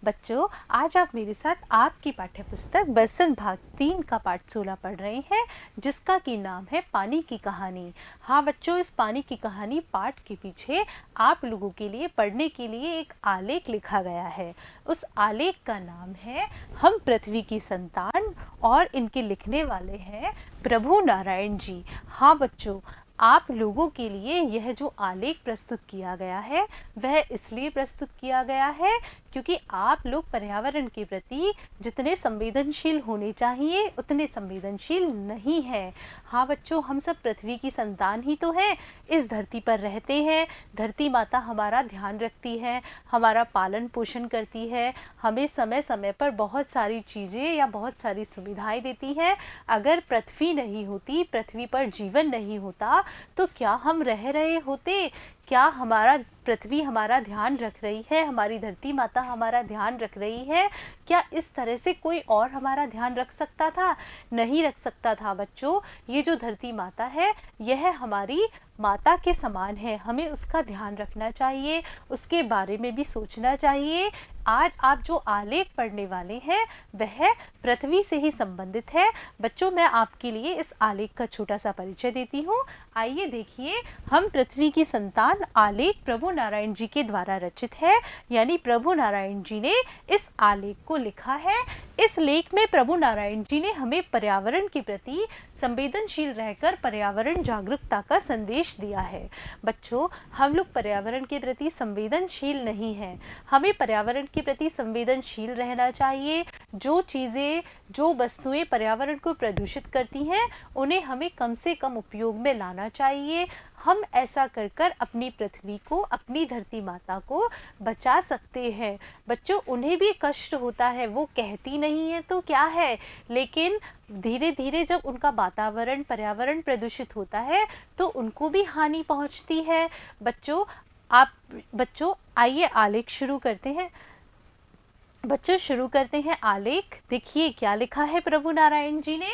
बच्चों, आज आप मेरे साथ आपकी पाठ्य पुस्तक बसंत भाग 3 का पाठ 16 पढ़ रहे हैं, जिसका की नाम है पानी की कहानी। हाँ बच्चों, इस पानी की कहानी पाठ के पीछे आप लोगों के लिए पढ़ने के लिए एक आलेख लिखा गया है। उस आलेख का नाम है हम पृथ्वी की संतान और इनके लिखने वाले हैं प्रभु नारायण जी। हाँ बच्चों, आप लोगों के लिए यह जो आलेख प्रस्तुत किया गया है वह इसलिए प्रस्तुत किया गया है क्योंकि आप लोग पर्यावरण के प्रति जितने संवेदनशील होने चाहिए उतने संवेदनशील नहीं हैं। हाँ बच्चों, हम सब पृथ्वी की संतान ही तो हैं, इस धरती पर रहते हैं। धरती माता हमारा ध्यान रखती है, हमारा पालन पोषण करती है, हमें समय समय पर बहुत सारी चीज़ें या बहुत सारी सुविधाएं देती है। अगर पृथ्वी नहीं होती, पृथ्वी पर जीवन नहीं होता तो क्या हम रह रहे होते? क्या हमारा पृथ्वी हमारा ध्यान रख रही है, हमारी धरती माता हमारा ध्यान रख रही है? क्या इस तरह से कोई और हमारा ध्यान रख सकता था? नहीं रख सकता था बच्चों। ये जो धरती माता है यह हमारी माता के समान है, हमें उसका ध्यान रखना चाहिए, उसके बारे में भी सोचना चाहिए। आज आप जो आलेख पढ़ने वाले हैं वह पृथ्वी से ही संबंधित है। बच्चों, मैं आपके लिए इस आलेख का छोटा सा परिचय देती हूँ। आइए देखिए, हम पृथ्वी की संतान आलेख प्रभु नारायण जी के द्वारा रचित है, यानी प्रभु नारायण जी ने इस आलेख को लिखा है। इस लेख में प्रभु नारायण जी ने हमें पर्यावरण के प्रति संवेदनशील रहकर पर्यावरण जागरूकता का संदेश दिया है। बच्चों, हम लोग पर्यावरण के प्रति संवेदनशील नहीं हैं, हमें पर्यावरण के प्रति संवेदनशील रहना चाहिए। जो चीज़ें, जो वस्तुएं पर्यावरण को प्रदूषित करती हैं उन्हें हमें कम से कम उपयोग में लाना चाहिए। हम ऐसा कर कर अपनी पृथ्वी को, अपनी धरती माता को बचा सकते हैं। बच्चों, उन्हें भी कष्ट होता है, वो कहती नहीं है तो क्या है, लेकिन धीरे धीरे जब उनका वातावरण, पर्यावरण प्रदूषित होता है तो उनको भी हानि पहुंचती है। बच्चों आइए आलेख शुरू करते हैं। बच्चों शुरू करते हैं आलेख। देखिए क्या लिखा है प्रभु नारायण जी ने।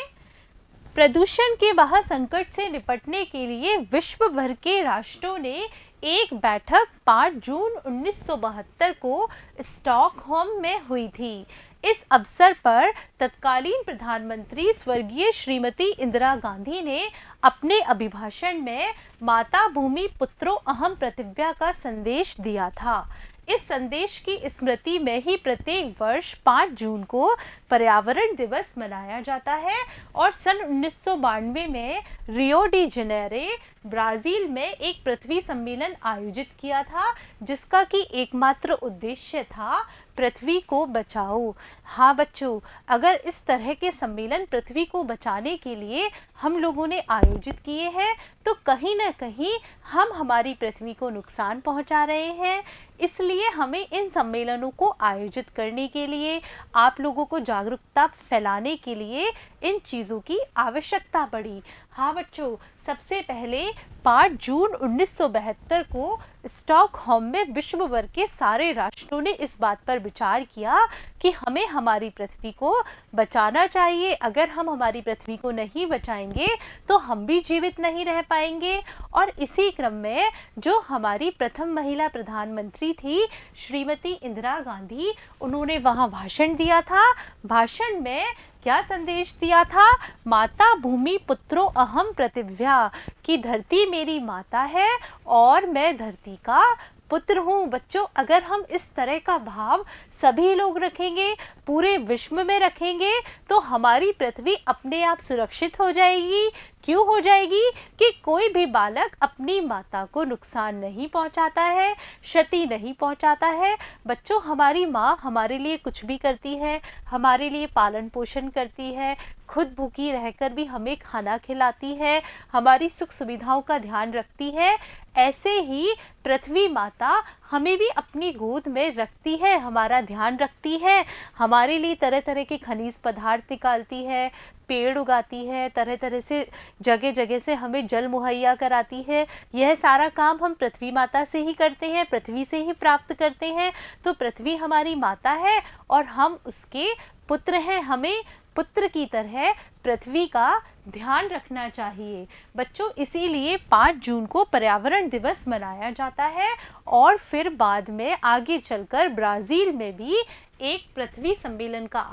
प्रदूषण के महा संकट से निपटने के लिए विश्व भर के राष्ट्रों ने एक बैठक 5 जून 1972 को स्टॉकहोम में हुई थी। इस अवसर पर तत्कालीन प्रधानमंत्री स्वर्गीय श्रीमती इंदिरा गांधी ने अपने अभिभाषण में माता भूमि पुत्रो अहम प्रतिज्ञा का संदेश दिया था। इस संदेश की स्मृति में ही प्रत्येक वर्ष 5 जून को पर्यावरण दिवस मनाया जाता है और सन 1992 में रियो डी जनेरो ब्राज़ील में एक पृथ्वी सम्मेलन आयोजित किया था, जिसका कि एकमात्र उद्देश्य था पृथ्वी को बचाओ। हाँ बच्चों, अगर इस तरह के सम्मेलन पृथ्वी को बचाने के लिए हम लोगों ने आयोजित किए हैं तो कहीं ना कहीं हम हमारी पृथ्वी को नुकसान पहुंचा रहे हैं। इसलिए हमें इन सम्मेलनों को आयोजित करने के लिए, आप लोगों को जागरूकता फैलाने के लिए इन चीज़ों की आवश्यकता पड़ी। हाँ बच्चों, सबसे पहले 5 जून 1972 को स्टॉकहोम में विश्व भर के सारे राष्ट्रों ने इस बात पर विचार किया कि हमें हमारी पृथ्वी को बचाना चाहिए। अगर हम हमारी पृथ्वी को नहीं बचाएंगे तो हम भी जीवित नहीं रह पाएंगे। और इसी क्रम में जो हमारी प्रथम महिला प्रधानमंत्री थी श्रीमती इंदिरा गांधी, उन्होंने वहाँ भाषण दिया था। भाषण में क्या संदेश दिया था? माता भूमि पुत्रो अहम प्रतिज्ञा, कि धरती मेरी माता है और मैं धरती का पुत्र हूँ। बच्चों, अगर हम इस तरह का भाव सभी लोग रखेंगे, पूरे विश्व में रखेंगे, तो हमारी पृथ्वी अपने आप सुरक्षित हो जाएगी। क्यों हो जाएगी? कि कोई भी बालक अपनी माता को नुकसान नहीं पहुंचाता है, क्षति नहीं पहुंचाता है। बच्चों, हमारी माँ हमारे लिए कुछ भी करती है, हमारे लिए पालन पोषण करती है, खुद भूखी रहकर भी हमें खाना खिलाती है, हमारी सुख सुविधाओं का ध्यान रखती है। ऐसे ही पृथ्वी माता हमें भी अपनी गोद में रखती है, हमारा ध्यान रखती है, हमारे लिए तरह तरह के खनिज पदार्थ निकालती है, पेड़ उगाती है, तरह तरह से जगह जगह से हमें जल मुहैया कराती है। यह सारा काम हम पृथ्वी माता से ही करते हैं, पृथ्वी से ही प्राप्त करते हैं। तो पृथ्वी हमारी माता है और हम उसके पुत्र हैं। हमें पुत्र की तरह पृथ्वी का ध्यान रखना चाहिए। बच्चों, इसीलिए 5 जून को पर्यावरण दिवस मनाया जाता है और फिर बाद में आगे चलकर ब्राज़ील में भी एक पृथ्वी सम्मेलन का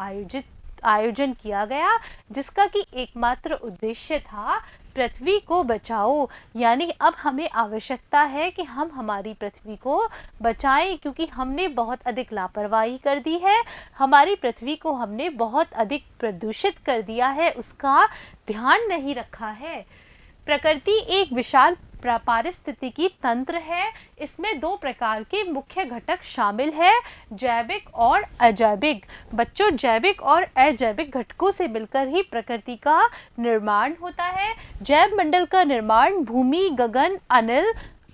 आयोजन किया गया, जिसका कि एकमात्र उद्देश्य था पृथ्वी को बचाओ। यानी अब हमें आवश्यकता है कि हम हमारी पृथ्वी को बचाएं, क्योंकि हमने बहुत अधिक लापरवाही कर दी है, हमारी पृथ्वी को हमने बहुत अधिक प्रदूषित कर दिया है, उसका ध्यान नहीं रखा है। प्रकृति एक विशाल पारिस्थितिकी तंत्र है। इसमें 2 प्रकार के मुख्य घटक शामिल है, जैविक और अजैविक। बच्चों, जैविक और अजैविक घटकों से मिलकर ही प्रकृति का निर्माण होता है। जैव मंडल का निर्माण भूमि, गगन,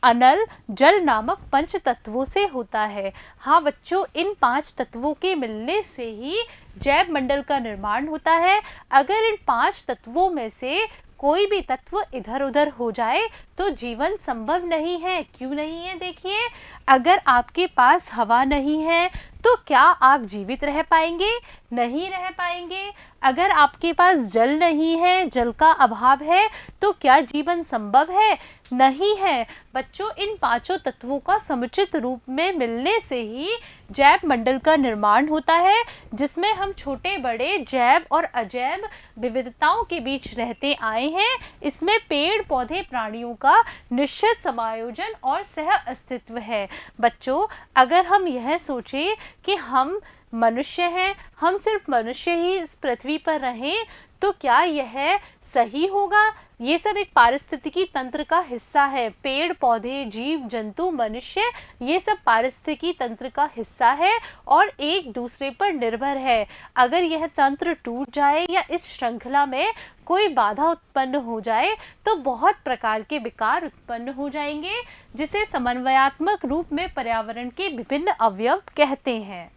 अनल, जल नामक 5 तत्वों से होता है। हाँ बच्चों, इन 5 तत्वों के मिलने से ही जैव मंडल का निर्माण होता है। अगर इन 5 तत्वों में से कोई भी तत्व इधर उधर हो जाए तो जीवन संभव नहीं है। क्यों नहीं है? देखिए, अगर आपके पास हवा नहीं है तो क्या आप जीवित रह पाएंगे? नहीं रह पाएंगे। अगर आपके पास जल नहीं है, जल का अभाव है, तो क्या जीवन संभव है? नहीं है। बच्चों, इन 5 तत्वों का समुचित रूप में मिलने से ही जैव मंडल का निर्माण होता है, जिसमें हम छोटे बड़े जैव और अजैव विविधताओं के बीच रहते आए हैं। इसमें पेड़ पौधे प्राणियों का निश्चित समायोजन और सह अस्तित्व है। बच्चों, अगर हम यह सोचें कि हम मनुष्य हैं, हम सिर्फ मनुष्य ही इस पृथ्वी पर रहें, तो क्या यह सही होगा? ये सब एक पारिस्थितिकी तंत्र का हिस्सा है। पेड़ पौधे, जीव जंतु, मनुष्य, ये सब पारिस्थितिकी तंत्र का हिस्सा है और एक दूसरे पर निर्भर है। अगर यह तंत्र टूट जाए या इस श्रृंखला में कोई बाधा उत्पन्न हो जाए तो बहुत प्रकार के विकार उत्पन्न हो जाएंगे, जिसे समन्वयात्मक रूप में पर्यावरण के विभिन्न अवयव कहते हैं।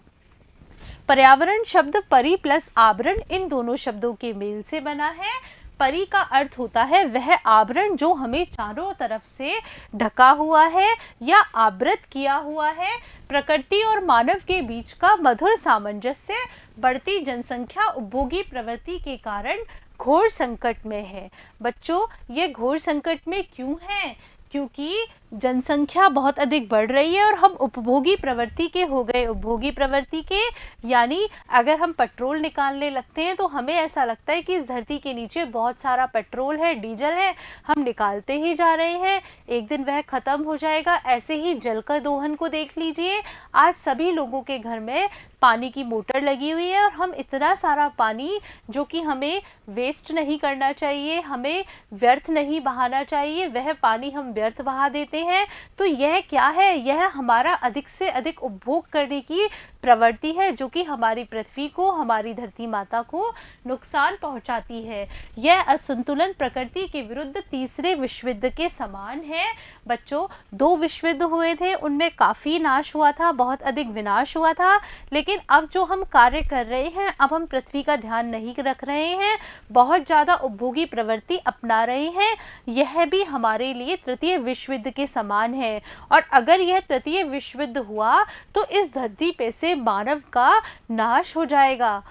पर्यावरण शब्द परि प्लस आवरण, इन दोनों शब्दों के मेल से बना है। परि का अर्थ होता है वह आवरण जो हमें चारों तरफ से ढका हुआ है या आवृत किया हुआ है। प्रकृति और मानव के बीच का मधुर सामंजस्य बढ़ती जनसंख्या उपभोगी प्रवृत्ति के कारण घोर संकट में है। बच्चों, ये घोर संकट में क्यों है? क्योंकि जनसंख्या बहुत अधिक बढ़ रही है और हम उपभोगी प्रवृत्ति के हो गए। उपभोगी प्रवृत्ति के यानी अगर हम पेट्रोल निकालने लगते हैं तो हमें ऐसा लगता है कि इस धरती के नीचे बहुत सारा पेट्रोल है, डीजल है, हम निकालते ही जा रहे हैं, एक दिन वह खत्म हो जाएगा। ऐसे ही जल का दोहन को देख लीजिए, आज सभी लोगों के घर में पानी की मोटर लगी हुई है और हम इतना सारा पानी जो कि हमें वेस्ट नहीं करना चाहिए, हमें व्यर्थ नहीं बहाना चाहिए, वह पानी हम व्यर्थ बहा देते हैं। तो यह क्या है? यह हमारा अधिक से अधिक उपभोग करने की प्रवृत्ति है, जो कि हमारी पृथ्वी को, हमारी धरती माता को नुकसान पहुंचाती है। यह असंतुलन प्रकृति के विरुद्ध तीसरे विश्व युद्ध के समान है। बच्चों, 2 विश्व युद्ध हुए थे, उनमें काफ़ी नाश हुआ था, बहुत अधिक विनाश हुआ था। लेकिन अब जो हम कार्य कर रहे हैं, अब हम पृथ्वी का ध्यान नहीं रख रहे हैं, बहुत ज़्यादा उपभोगी प्रवृत्ति अपना रहे हैं। यह भी हमारे लिए तृतीय विश्व युद्ध के समान है। और अगर यह तृतीय विश्व युद्ध हुआ तो इस धरती पे से मानव का नाश हो जाएगा।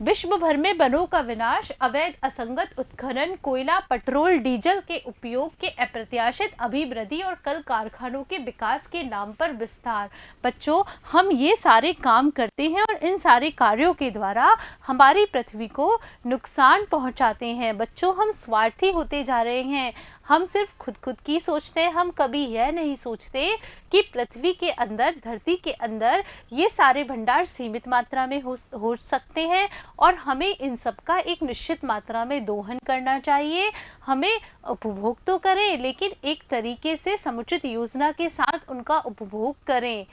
विश्व भर में वनों का विनाश, अवैध असंगत उत्खनन, कोयला, पेट्रोल, डीजल के उपयोग के अप्रत्याशित अभिवृद्धि और कल कारखानों के विकास के नाम पर विस्तार। बच्चों, हम ये सारे काम करते हैं और इन सारे कार्यों के द्वारा हमारी पृथ्वी को नुकसान पहुंचाते हैं। बच्चों, हम स्वार्थी होते जा रहे हैं, हम सिर्फ खुद की सोचते हैं। हम कभी यह नहीं सोचते कि पृथ्वी के अंदर, धरती के अंदर ये सारे भंडार सीमित मात्रा में हो सकते हैं और हमें इन सब का एक निश्चित मात्रा में दोहन करना चाहिए। हमें उपभोग तो करें, लेकिन एक तरीके से समुचित योजना के साथ उनका उपभोग करें।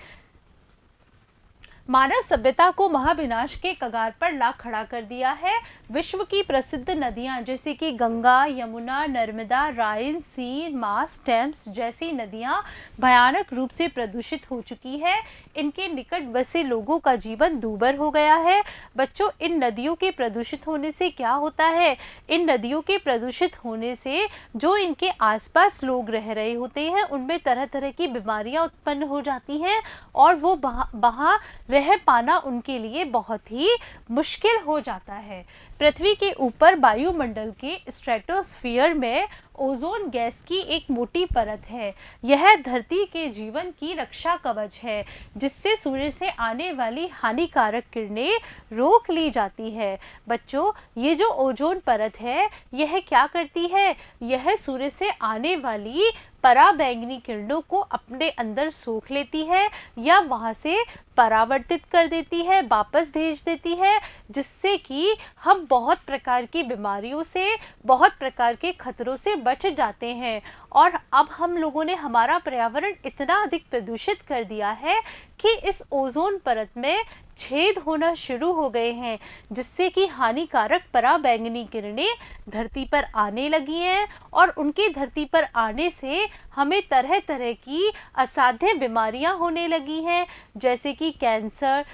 मानव सभ्यता को महाविनाश के कगार पर ला खड़ा कर दिया है। विश्व की प्रसिद्ध नदियां जैसे कि गंगा, यमुना, नर्मदा, राइन, सीन, मास, टेम्स जैसी नदियां भयानक रूप से प्रदूषित हो चुकी है। इनके निकट बसे लोगों का जीवन दूभर हो गया है। बच्चों, इन नदियों के प्रदूषित होने से क्या होता है? इन नदियों के प्रदूषित होने से जो इनके आसपास लोग रह रहे होते हैं उनमें तरह तरह की बीमारियां उत्पन्न हो जाती हैं और वो वहाँ रह पाना उनके लिए बहुत ही मुश्किल हो जाता है। पृथ्वी के ऊपर वायुमंडल के स्ट्रेटोस्फीयर में ओजोन गैस की एक मोटी परत है। यह धरती के जीवन की रक्षा कवच है जिससे सूर्य से आने वाली हानिकारक किरणें रोक ली जाती है। बच्चों, ये जो ओजोन परत है यह क्या करती है? यह सूर्य से आने वाली पराबैंगनी किरणों को अपने अंदर सोख लेती है या वहाँ से परावर्तित कर देती है, वापस भेज देती है, जिससे कि हम बहुत प्रकार की बीमारियों से, बहुत प्रकार के खतरों से बच जाते हैं। और अब हम लोगों ने हमारा पर्यावरण इतना अधिक प्रदूषित कर दिया है कि इस ओजोन परत में छेद होना शुरू हो गए हैं जिससे कि हानिकारक पराबैंगनी किरणें धरती पर आने लगी हैं और उनके धरती पर आने से हमें तरह तरह की असाध्य बीमारियां होने लगी हैं जैसे कि कैंसर।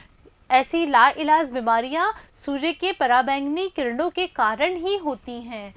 ऐसी लाइलाज बीमारियां सूर्य के पराबैंगनी किरणों के कारण ही होती हैं।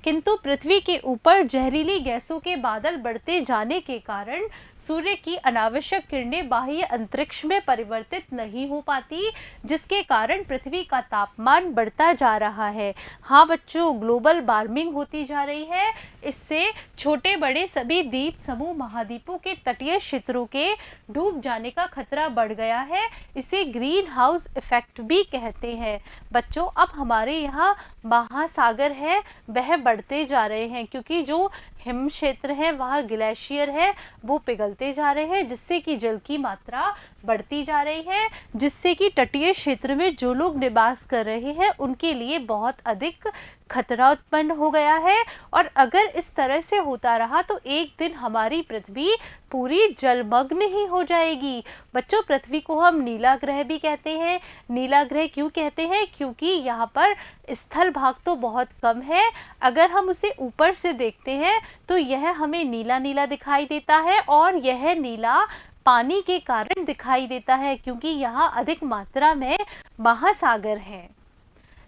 किंतु पृथ्वी के ऊपर जहरीली गैसों के बादल बढ़ते जाने के कारण सूर्य की अनावश्यक किरणें बाह्य अंतरिक्ष में परिवर्तित नहीं हो पाती, जिसके कारण पृथ्वी का तापमान बढ़ता जा रहा है। हाँ बच्चों, ग्लोबल वार्मिंग होती जा रही है। इससे छोटे बड़े सभी द्वीप समूह महाद्वीपों के तटीय क्षेत्रों के डूब जाने का खतरा बढ़ गया है। इसे ग्रीन हाउस इफेक्ट भी कहते हैं। बच्चों, अब हमारे यहाँ महासागर है वह बढ़ते जा रहे हैं क्योंकि जो हिम क्षेत्र है वहाँ ग्लेशियर है वो पिघलते जा रहे हैं जिससे कि जल की मात्रा बढ़ती जा रही है, जिससे कि तटीय क्षेत्र में जो लोग निवास कर रहे हैं उनके लिए बहुत अधिक खतरा उत्पन्न हो गया है। और अगर इस तरह से होता रहा तो एक दिन हमारी पृथ्वी पूरी जलमग्न ही हो जाएगी। बच्चों, पृथ्वी को हम नीला ग्रह भी कहते हैं। नीला ग्रह क्यों कहते हैं? क्योंकि यहाँ पर स्थल भाग तो बहुत कम है। अगर हम उसे ऊपर से देखते हैं तो यह हमें नीला नीला दिखाई देता है और यह नीला पानी के कारण दिखाई देता है क्योंकि यहाँ अधिक मात्रा में महासागर है।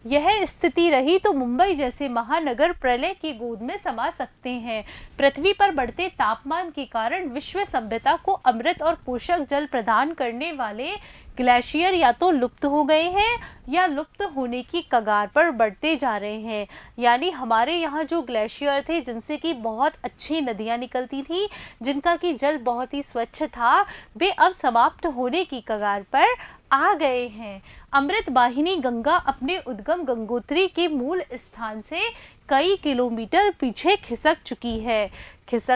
यह स्थिति रही तो मुंबई जैसे महानगर प्रलय की गोद में समा सकते हैं। पृथ्वी पर बढ़ते तापमान के कारण विश्व सभ्यता को अमृत और पोषक जल प्रदान करने वाले ग्लेशियर या तो लुप्त हो गए हैं या लुप्त होने की कगार पर बढ़ते जा रहे हैं। यानी हमारे यहाँ जो ग्लेशियर थे जिनसे कि बहुत अच्छी नदियाँ निकलती थी, जिनका कि जल बहुत ही स्वच्छ था, वे अब समाप्त होने की कगार पर आ गए हैं। अमृत वाहिनी गंगा अपने उद्गम गंगोत्री के मूल स्थान से कई किलोमीटर पीछे खिसक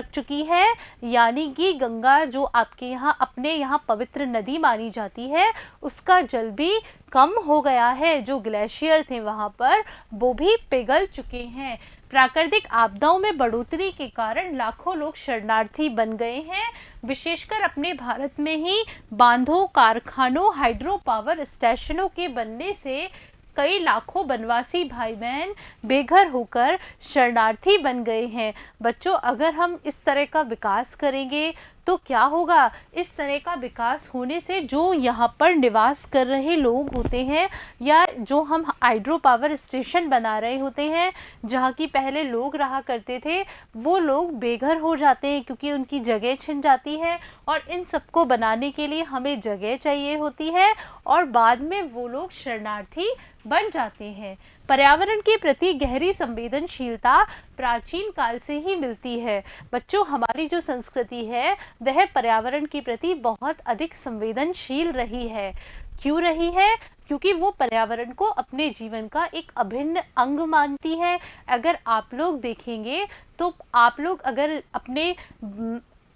चुकी है। यानी कि गंगा जो आपके यहाँ अपने यहाँ पवित्र नदी मानी जाती है उसका जल भी कम हो गया है। जो ग्लेशियर थे वहाँ पर वो भी पिघल चुके हैं। प्राकृतिक आपदाओं में बढ़ोतरी के कारण लाखों लोग शरणार्थी बन गए हैं। विशेषकर अपने भारत में ही बांधों, कारखानों, हाइड्रो पावर स्टेशनों के बनने से कई लाखों वनवासी भाई बहन बेघर होकर शरणार्थी बन गए हैं। बच्चों, अगर हम इस तरह का विकास करेंगे तो क्या होगा? इस तरह का विकास होने से जो यहाँ पर निवास कर रहे लोग होते हैं या जो हम हाइड्रो पावर स्टेशन बना रहे होते हैं जहाँ की पहले लोग रहा करते थे, वो लोग बेघर हो जाते हैं क्योंकि उनकी जगह छिन जाती है और इन सबको बनाने के लिए हमें जगह चाहिए होती है और बाद में वो लोग शरणार्थी बन जाते हैं। पर्यावरण के प्रति गहरी संवेदनशीलता प्राचीन काल से ही मिलती है। बच्चों, हमारी जो संस्कृति है वह पर्यावरण के प्रति बहुत अधिक संवेदनशील रही है। क्यों रही है? क्योंकि वो पर्यावरण को अपने जीवन का एक अभिन्न अंग मानती है। अगर आप लोग देखेंगे तो आप लोग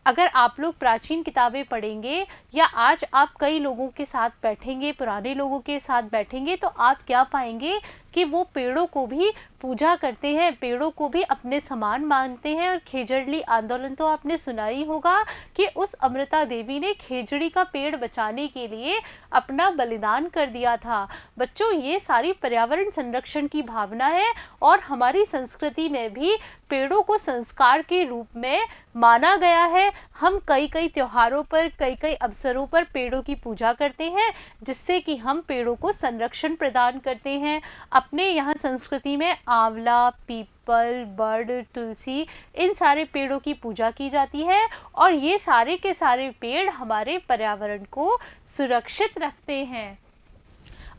अगर आप लोग प्राचीन किताबें पढ़ेंगे या आज आप कई लोगों के साथ बैठेंगे, पुराने लोगों के साथ बैठेंगे, तो आप क्या पाएंगे कि वो पेड़ों को भी पूजा करते हैं, पेड़ों को भी अपने समान मानते हैं। और खेजड़ली आंदोलन तो आपने सुना ही होगा कि उस अमृता देवी ने खेजड़ी का पेड़ बचाने के लिए अपना बलिदान कर दिया था। बच्चों, ये सारी पर्यावरण संरक्षण की भावना है और हमारी संस्कृति में भी पेड़ों को संस्कार के रूप में माना गया है। हम कई कई त्योहारों पर, कई कई अवसरों पर पेड़ों की पूजा करते हैं, जिससे कि हम पेड़ों को संरक्षण प्रदान करते हैं। अपने यहाँ संस्कृति में आंवला, पीपल, बड़, तुलसी, इन सारे पेड़ों की पूजा की जाती है और ये सारे के सारे पेड़ हमारे पर्यावरण को सुरक्षित रखते हैं।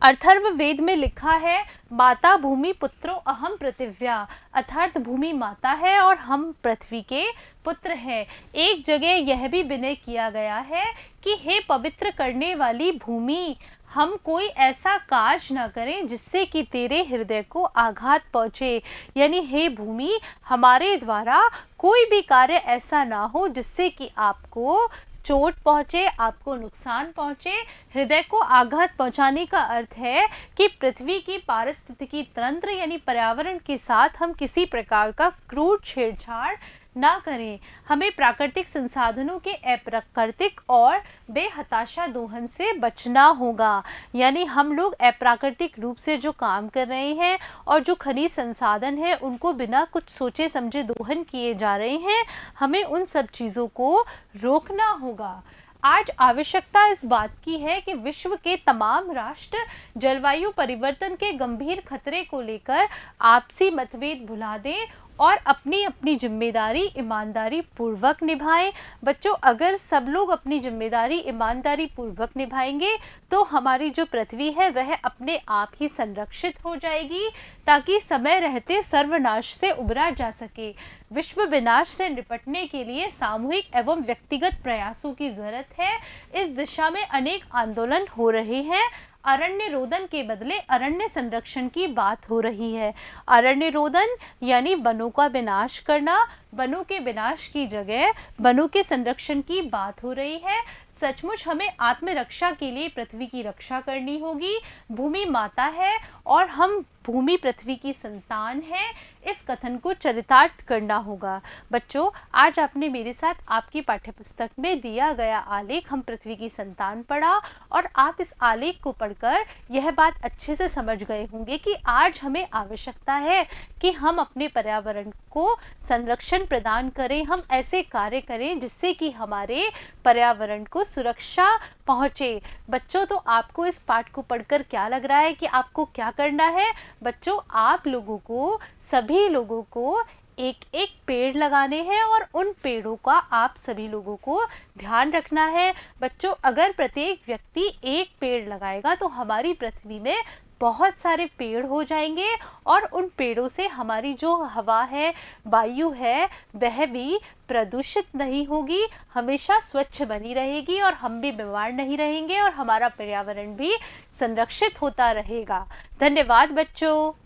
अथर्ववेद में लिखा है, माता भूमि पुत्रो अहम पृथिव्या, अर्थात भूमि माता है और हम पृथ्वी के पुत्र हैं। एक जगह यह भी विनय किया गया है कि हे पवित्र करने वाली भूमि, हम कोई ऐसा काज न करें जिससे कि तेरे हृदय को आघात पहुँचे। यानी हे भूमि, हमारे द्वारा कोई भी कार्य ऐसा ना हो जिससे कि आपको चोट पहुँचे, आपको नुकसान पहुँचे। हृदय को आघात पहुँचाने का अर्थ है कि पृथ्वी की पारिस्थितिकी तंत्र यानी पर्यावरण के साथ हम किसी प्रकार का क्रूर छेड़छाड़ ना करें। हमें प्राकृतिक संसाधनों के अप्राकृतिक और बेहताशा दोहन से बचना होगा। यानी हम लोग अप्राकृतिक रूप से जो काम कर रहे हैं और जो खनिज संसाधन है उनको बिना कुछ सोचे समझे दोहन किए जा रहे हैं, हमें उन सब चीज़ों को रोकना होगा। आज आवश्यकता इस बात की है कि विश्व के तमाम राष्ट्र जलवायु परिवर्तन के गंभीर खतरे को लेकर आपसी मतभेद भुला दें और अपनी अपनी जिम्मेदारी ईमानदारी पूर्वक निभाएं। बच्चों, अगर सब लोग अपनी जिम्मेदारी ईमानदारी पूर्वक निभाएंगे तो हमारी जो पृथ्वी है वह अपने आप ही संरक्षित हो जाएगी, ताकि समय रहते सर्वनाश से उबरा जा सके। विश्व विनाश से निपटने के लिए सामूहिक एवं व्यक्तिगत प्रयासों की जरूरत है। इस दिशा में अनेक आंदोलन हो रहे हैं। अरण्य रोदन के बदले अरण्य संरक्षण की बात हो रही है। अरण्य रोदन यानी वनों का विनाश करना, वनों के विनाश की जगह वनों के संरक्षण की बात हो रही है। सचमुच हमें आत्मरक्षा के लिए पृथ्वी की रक्षा करनी होगी। भूमि माता है और हम भूमि पृथ्वी की संतान हैं। इस कथन को चरितार्थ करना होगा। बच्चों, आज आपने मेरे साथ आपकी पाठ्यपुस्तक में दिया गया आलेख हम पृथ्वी की संतान पढ़ा और आप इस आलेख को पढ़कर यह बात अच्छे से समझ गए होंगे कि आज हमें आवश्यकता है कि हम अपने पर्यावरण को संरक्षण प्रदान करें। हम ऐसे कार्य करें जिससे कि हमारे पर्यावरण को सुरक्षा पहुँचे। बच्चों, तो आपको इस पाठ को पढ़कर क्या लग रहा है कि आपको क्या करना है? बच्चों, आप लोगों को, सभी लोगों को एक एक पेड़ लगाने हैं और उन पेड़ों का आप सभी लोगों को ध्यान रखना है। बच्चों, अगर प्रत्येक व्यक्ति एक पेड़ लगाएगा तो हमारी पृथ्वी में बहुत सारे पेड़ हो जाएंगे और उन पेड़ों से हमारी जो हवा है, वायु है, वह भी प्रदूषित नहीं होगी, हमेशा स्वच्छ बनी रहेगी और हम भी बीमार नहीं रहेंगे और हमारा पर्यावरण भी संरक्षित होता रहेगा। धन्यवाद बच्चों।